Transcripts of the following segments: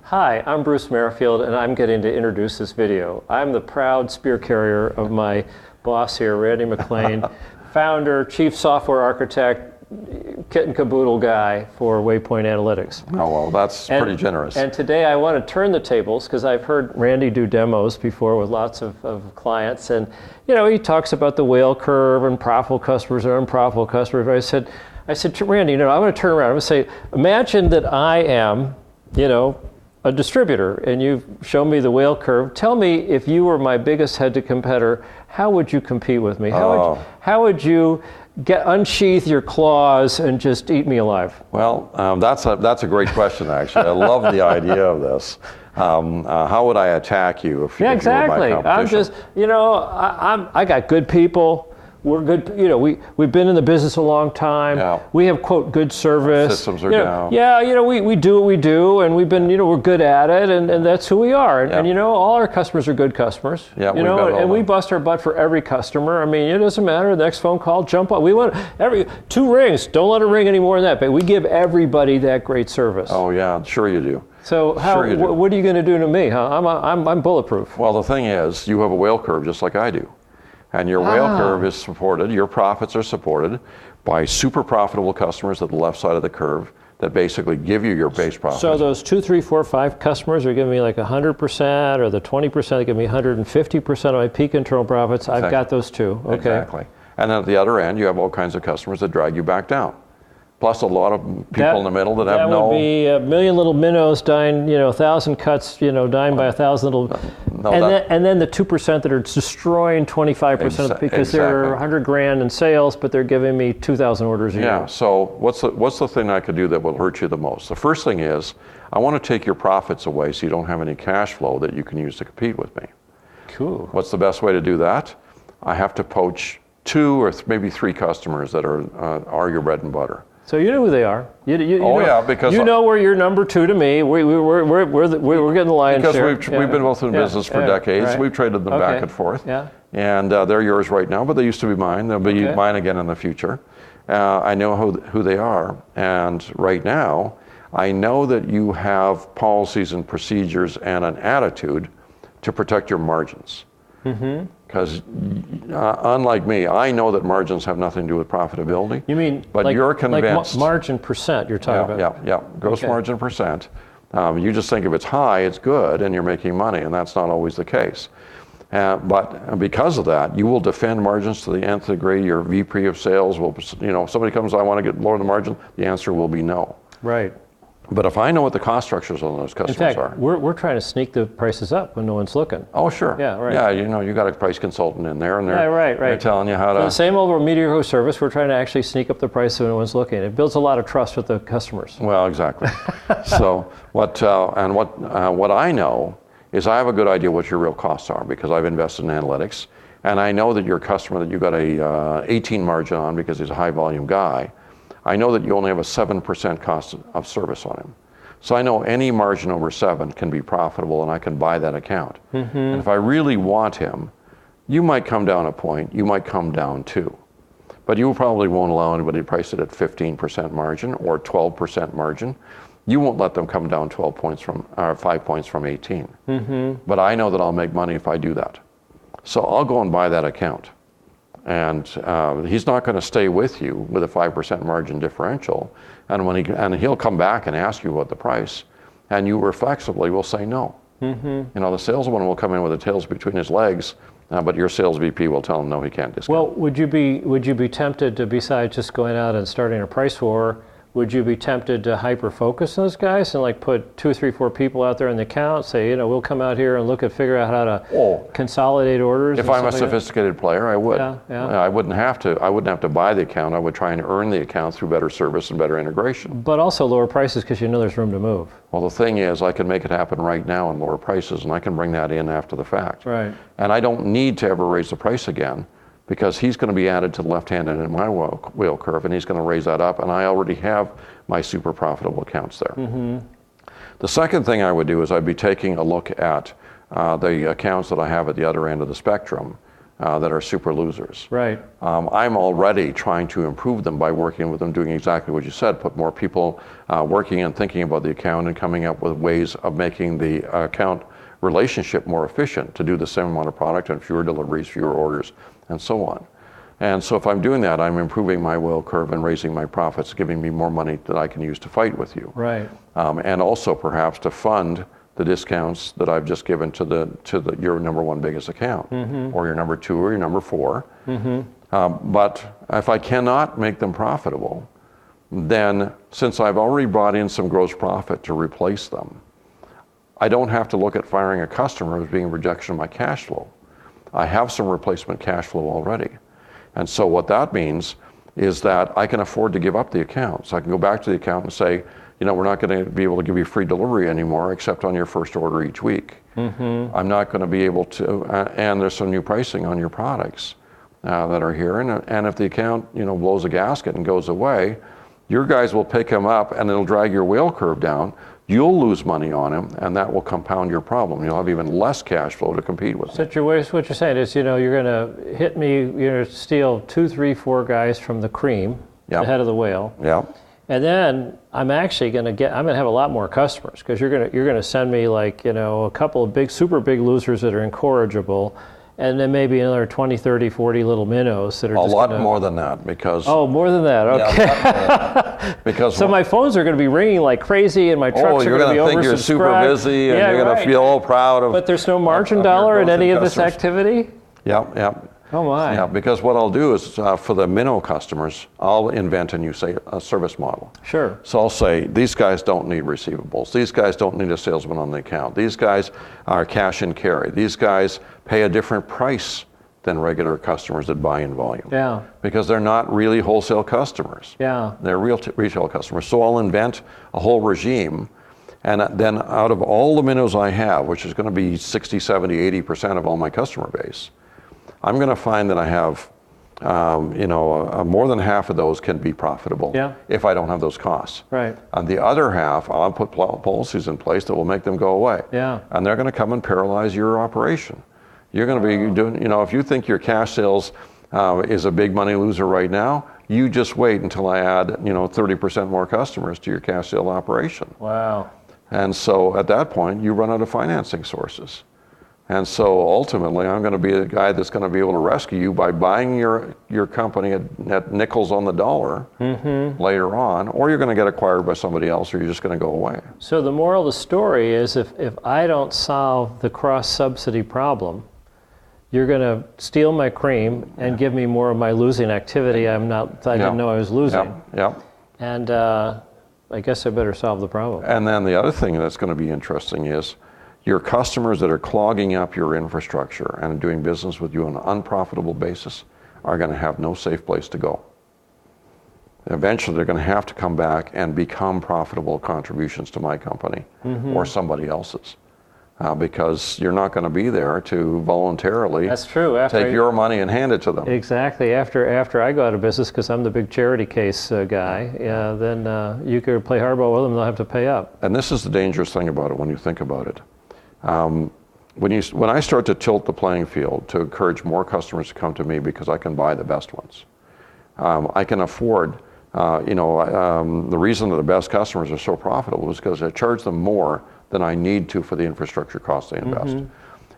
Hi, I'm Bruce Merrifield, and I'm getting to introduce this video. I'm the proud spear carrier of my boss here, Randy McLean, founder, chief software architect, kit and caboodle guy for WayPoint Analytics. Oh, well, that's pretty generous. And today I want to turn the tables, because I've heard Randy do demos before with lots of clients, and he talks about the whale curve and profitable customers and unprofitable customers. I said to Randy, I want to turn around. I'm going to say, imagine that I am, a distributor, and you've shown me the whale curve. Tell me, if you were my biggest head-to competitor, how would you compete with me? How would you unsheath your claws and just eat me alive? Well, that's a great question, actually. I love the idea of this. How would I attack you if you were my competition? I got good people. We're good, we've been in the business a long time. Yeah. We have, quote, good service. Systems are down. Yeah, we do what we do, and we've been, we're good at it, and that's who we are. And all our customers are good customers. Yeah, and we bust our butt for every customer. I mean, it doesn't matter. The next phone call, jump on. We want 2 rings. Don't let it ring any more than that. But we give everybody that great service. Oh yeah, sure you do. So what are you going to do to me? Huh? I'm bulletproof. Well, the thing is, you have a whale curve just like I do. And your whale curve is supported, your profits are supported by super profitable customers at the left side of the curve that basically give you your base profit. So those 2, 3, 4, 5 customers are giving me like 100%, or the 20% they give me 150% of my peak internal profits. I've got those too. Okay. Exactly. And then at the other end, you have all kinds of customers that drag you back down. Plus a lot of people in the middle that have no... That would be a million little minnows dying, 1,000 cuts, dying by 1,000 little... And then the 2% that are destroying 25% because they're 100 grand in sales, but they're giving me 2,000 orders a year. Yeah, so what's the thing I could do that will hurt you the most? The first thing is, I want to take your profits away so you don't have any cash flow that you can use to compete with me. Cool. What's the best way to do that? I have to poach 2 or maybe 3 customers that are your bread and butter. So you know who they are. Because we're your number 2 to me. We're getting the lion's share. Because we've been both in business for decades. Right. We've traded them back and forth. Yeah. And they're yours right now, but they used to be mine. They'll be mine again in the future. I know who they are. And right now, I know that you have policies and procedures and an attitude to protect your margins. Mm-hmm. Because unlike me, I know that margins have nothing to do with profitability. You mean, but you're convinced. Like margin percent you're talking about? Yeah. Gross margin percent. You just think if it's high, it's good, and you're making money, and that's not always the case. But because of that, you will defend margins to the nth degree. Your VP of sales will, if somebody comes, I want to lower the margin, the answer will be no. Right. But if I know what the cost structures on those customers are. We're trying to sneak the prices up when no one's looking. Oh, sure. Yeah, right. Yeah, you got a price consultant in there, and they're telling you how to... The same old mediocre service, we're trying to actually sneak up the price when no one's looking. It builds a lot of trust with the customers. Well, exactly. So what I know is I have a good idea what your real costs are because I've invested in analytics, and I know that your customer that you got a 18 margin on because he's a high volume guy, I know that you only have a 7% cost of service on him. So I know any margin over 7 can be profitable, and I can buy that account. Mm-hmm. And if I really want him, you might come down a point, you might come down 2. But you probably won't allow anybody to price it at 15% margin or 12% margin. You won't let them come down 5 points from 18. Mm-hmm. But I know that I'll make money if I do that. So I'll go and buy that account. And he's not going to stay with you with a 5% margin differential. And he'll come back and ask you about the price, and you reflexively will say no. Mm-hmm. The salesman will come in with the tails between his legs, but your sales VP will tell him no, he can't discount. Well, would you be tempted to, besides just going out and starting a price war, would you be tempted to hyper-focus those guys and put 2, 3, 4 people out there in the account, say, we'll come out here and figure out how to consolidate orders? If I'm a sophisticated player, I would. Yeah. I wouldn't have to buy the account. I would try and earn the account through better service and better integration. But also lower prices because there's room to move. Well, the thing is, I can make it happen right now and lower prices, and I can bring that in after the fact. Right. And I don't need to ever raise the price again, because he's going to be added to the left hand end in my whale curve, and he's going to raise that up, and I already have my super profitable accounts there. Mm-hmm. The second thing I would do is I'd be taking a look at the accounts that I have at the other end of the spectrum that are super losers. Right. I'm already trying to improve them by working with them, doing exactly what you said, put more people working and thinking about the account and coming up with ways of making the account relationship more efficient to do the same amount of product and fewer deliveries, fewer orders, and so on. And so if I'm doing that, I'm improving my whale curve and raising my profits, giving me more money that I can use to fight with you. Right. And also perhaps to fund the discounts that I've just given to your number one biggest account, or your number two, or your number four. But if I cannot make them profitable, then since I've already brought in some gross profit to replace them, I don't have to look at firing a customer as being a rejection of my cash flow. I have some replacement cash flow already. And so what that means is that I can afford to give up the account. So I can go back to the account and say, we're not going to be able to give you free delivery anymore except on your first order each week. I'm not going to be able to, and there's some new pricing on your products that are here. And if the account, blows a gasket and goes away, your guys will pick him up and it'll drag your whale curve down. You'll lose money on him, and that will compound your problem. You'll have even less cash flow to compete with. So what you're saying is, you're going to hit me, you're going to steal 2, 3, 4 guys from the cream, the head of the whale. Yeah. And then I'm actually going to have a lot more customers, because you're going to send me a couple of super big losers that are incorrigible, and then maybe another 20, 30, 40 little minnows that are a lot more than that, because more than that. Okay. Yeah, because so my phones are going to be ringing like crazy, and my trucks are going to be oversubscribed. You're going to think you're super busy, and you're going to feel all proud of. But there's no margin dollar in any of this activity. Yeah. Oh my. Yeah, because what I'll do is for the minnow customers, I'll invent a new service model. Sure. So I'll say, these guys don't need receivables. These guys don't need a salesman on the account. These guys are cash and carry. These guys pay a different price than regular customers that buy in volume. Yeah. Because they're not really wholesale customers. Yeah. They're retail customers. So I'll invent a whole regime. And then out of all the minnows I have, which is going to be 60, 70, 80% of all my customer base, I'm going to find that I have, more than half of those can be profitable if I don't have those costs. Right. And the other half, I'll put policies in place that will make them go away. Yeah. And they're going to come and paralyze your operation. You're going to be doing, if you think your cash sales is a big money loser right now, you just wait until I add, 30% more customers to your cash sale operation. Wow. And so at that point, you run out of financing sources. And so ultimately, I'm going to be the guy that's going to be able to rescue you by buying your company at nickels on the dollar later on, or you're going to get acquired by somebody else, or you're just going to go away. So the moral of the story is, if I don't solve the cross-subsidy problem, you're going to steal my cream and give me more of my losing activity I didn't know I was losing. Yeah. And I guess I better solve the problem. And then the other thing that's going to be interesting is, your customers that are clogging up your infrastructure and doing business with you on an unprofitable basis are going to have no safe place to go. Eventually, they're going to have to come back and become profitable contributions to my company or somebody else's, because you're not going to be there to voluntarily take your money and hand it to them. Exactly. After I go out of business, because I'm the big charity case guy, then you could play hardball with them, they'll have to pay up. And this is the dangerous thing about it when you think about it. When I start to tilt the playing field to encourage more customers to come to me because I can buy the best ones, I can afford, the reason that the best customers are so profitable is because I charge them more than I need to for the infrastructure costs they invest.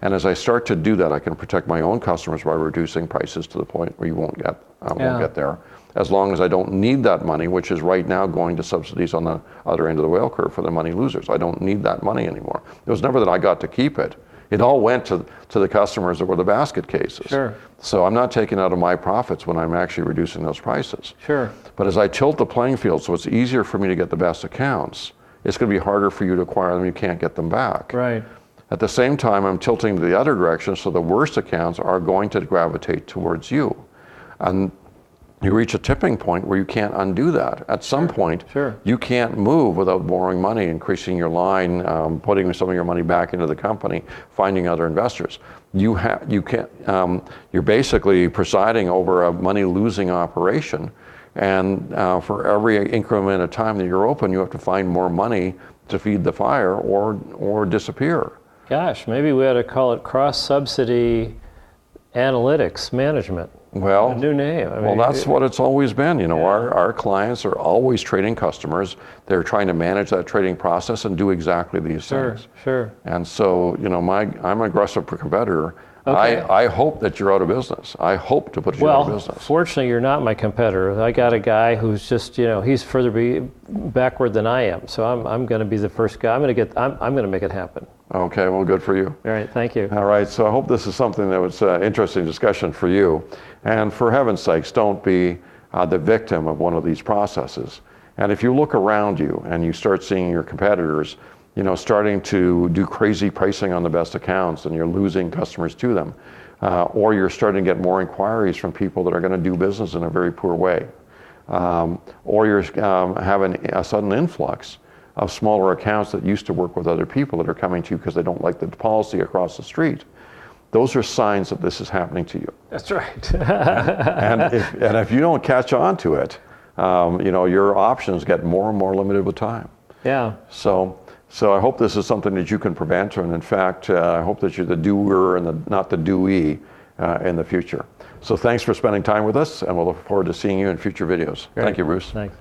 And as I start to do that, I can protect my own customers by reducing prices to the point where you won't get there. As long as I don't need that money, which is right now going to subsidies on the other end of the whale curve for the money losers. I don't need that money anymore. It was never that I got to keep it. It all went to the customers that were the basket cases. Sure. So I'm not taking out of my profits when I'm actually reducing those prices. Sure. But as I tilt the playing field so it's easier for me to get the best accounts, it's going to be harder for you to acquire them. You can't get them back. Right. At the same time, I'm tilting to the other direction, so the worst accounts are going to gravitate towards you. And you reach a tipping point where you can't undo that. At some point, you can't move without borrowing money, increasing your line, putting some of your money back into the company, finding other investors. You're basically presiding over a money-losing operation, and for every increment of time that you're open, you have to find more money to feed the fire or disappear. Gosh, maybe we ought to call it cross-subsidy analytics management. Well, A new name. I well, mean, that's what it's always been. You know, our clients are always trading customers. They're trying to manage that trading process and do exactly these things. Sure. And so, you know, I'm an aggressive competitor. Okay. I hope that you're out of business. I hope to put you out of business. Well, fortunately, you're not my competitor. I got a guy who's just, you know, he's further backward than I am. So I'm going to be the first guy. I'm going to make it happen. Okay, well, good for you. All right, thank you. All right, so I hope this is something that was an interesting discussion for you. And for heaven's sakes, don't be the victim of one of these processes. And if you look around you and you start seeing your competitors, you know, starting to do crazy pricing on the best accounts and you're losing customers to them, or you're starting to get more inquiries from people that are going to do business in a very poor way, or you're having a sudden influx of smaller accounts that used to work with other people that are coming to you because they don't like the policy across the street. Those are signs that this is happening to you. That's right. and if you don't catch on to it, you know, your options get more and more limited with time. Yeah. So I hope this is something that you can prevent, and in fact, I hope that you're the doer and not the doee in the future. So thanks for spending time with us, and we'll look forward to seeing you in future videos. Great. Thank you, Bruce. Thanks.